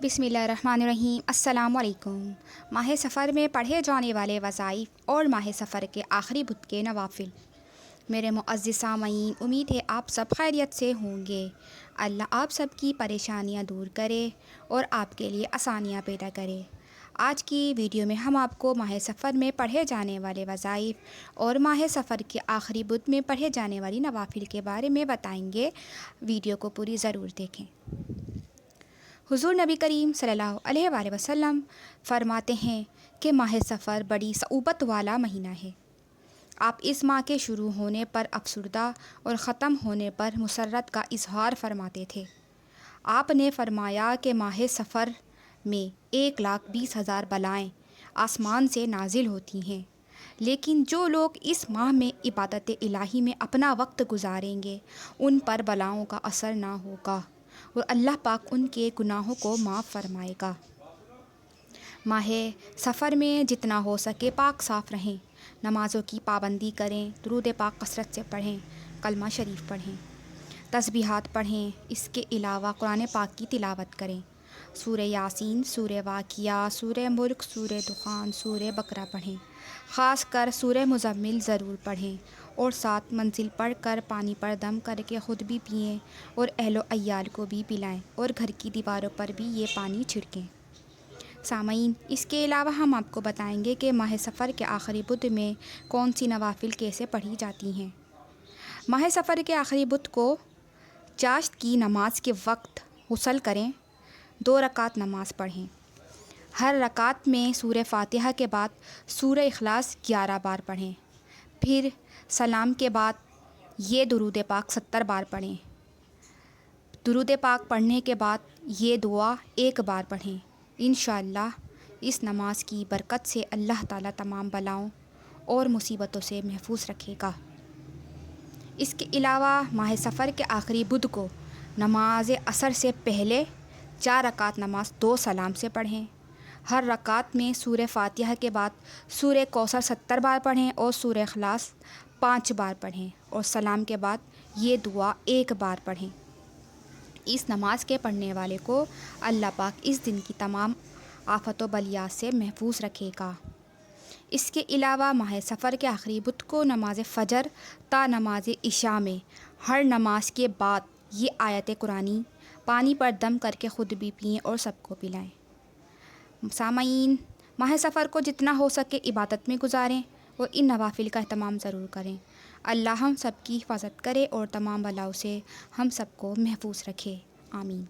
بسم اللہ الرحمن الرحیم۔ السلام علیکم۔ ماہ سفر میں پڑھے جانے والے وظائف اور ماہ سفر کے آخری بدھ کے نوافل۔ میرے معزز سامعین، امید ہے آپ سب خیریت سے ہوں گے۔ اللہ آپ سب کی پریشانیاں دور کرے اور آپ کے لیے آسانیاں پیدا کرے۔ آج کی ویڈیو میں ہم آپ کو ماہ سفر میں پڑھے جانے والے وظائف اور ماہ سفر کے آخری بدھ میں پڑھے جانے والی نوافل کے بارے میں بتائیں گے۔ ویڈیو کو پوری ضرور دیکھیں۔ حضور نبی کریم صلی اللہ علیہ وآلہ وسلم فرماتے ہیں کہ ماہ سفر بڑی صعوبت والا مہینہ ہے۔ آپ اس ماہ کے شروع ہونے پر افسردہ اور ختم ہونے پر مسرت کا اظہار فرماتے تھے۔ آپ نے فرمایا کہ ماہ سفر میں 1,20,000 بلائیں آسمان سے نازل ہوتی ہیں، لیکن جو لوگ اس ماہ میں عبادت الہی میں اپنا وقت گزاریں گے ان پر بلاؤں کا اثر نہ ہوگا اور اللہ پاک ان کے گناہوں کو معاف فرمائے گا۔ ماہ سفر میں جتنا ہو سکے پاک صاف رہیں، نمازوں کی پابندی کریں، درود پاک کثرت سے پڑھیں، کلمہ شریف پڑھیں، تسبیحات پڑھیں۔ اس کے علاوہ قرآن پاک کی تلاوت کریں۔ سورہ یاسین، سورہ واقعہ، سورہ ملک، سورہ دخان، سورہ بقرہ پڑھیں۔ خاص کر سورہ مزمل ضرور پڑھیں اور 7 منزل پڑھ کر پانی پر دم کر کے خود بھی پئیں اور اہل و عیال کو بھی پلائیں اور گھر کی دیواروں پر بھی یہ پانی چھڑکیں۔ سامعین، اس کے علاوہ ہم آپ کو بتائیں گے کہ ماہ سفر کے آخری بدھ میں کون سی نوافل کیسے پڑھی جاتی ہیں۔ ماہ سفر کے آخری بدھ کو چاشت کی نماز کے وقت غسل کریں، 2 رکعت نماز پڑھیں۔ ہر رکعت میں سورہ فاتحہ کے بعد سورہ اخلاص 11 بار پڑھیں۔ پھر سلام کے بعد یہ درود پاک 70 بار پڑھیں۔ درود پاک پڑھنے کے بعد یہ دعا 1 بار پڑھیں۔ انشاءاللہ اس نماز کی برکت سے اللہ تعالیٰ تمام بلاؤں اور مصیبتوں سے محفوظ رکھے گا۔ اس کے علاوہ ماہ سفر کے آخری بدھ کو نماز عصر سے پہلے 4 رکعت نماز 2 سلام سے پڑھیں۔ ہر رکعت میں سورہ فاتحہ کے بعد سورہ کوثر 70 بار پڑھیں اور سورہ اخلاص 5 بار پڑھیں اور سلام کے بعد یہ دعا 1 بار پڑھیں۔ اس نماز کے پڑھنے والے کو اللہ پاک اس دن کی تمام آفات و بلیات سے محفوظ رکھے گا۔ اس کے علاوہ ماہ سفر کے آخری بدھ کو نماز فجر تا نماز عشاء میں ہر نماز کے بعد یہ آیت قرآنی پانی پر دم کر کے خود بھی پئیں اور سب کو پلائیں۔ سامعین، ماہ سفر کو جتنا ہو سکے عبادت میں گزاریں اور ان نوافل کا اہتمام ضرور کریں۔ اللہ ہم سب کی حفاظت کرے اور تمام بلاؤں سے ہم سب کو محفوظ رکھے۔ آمین۔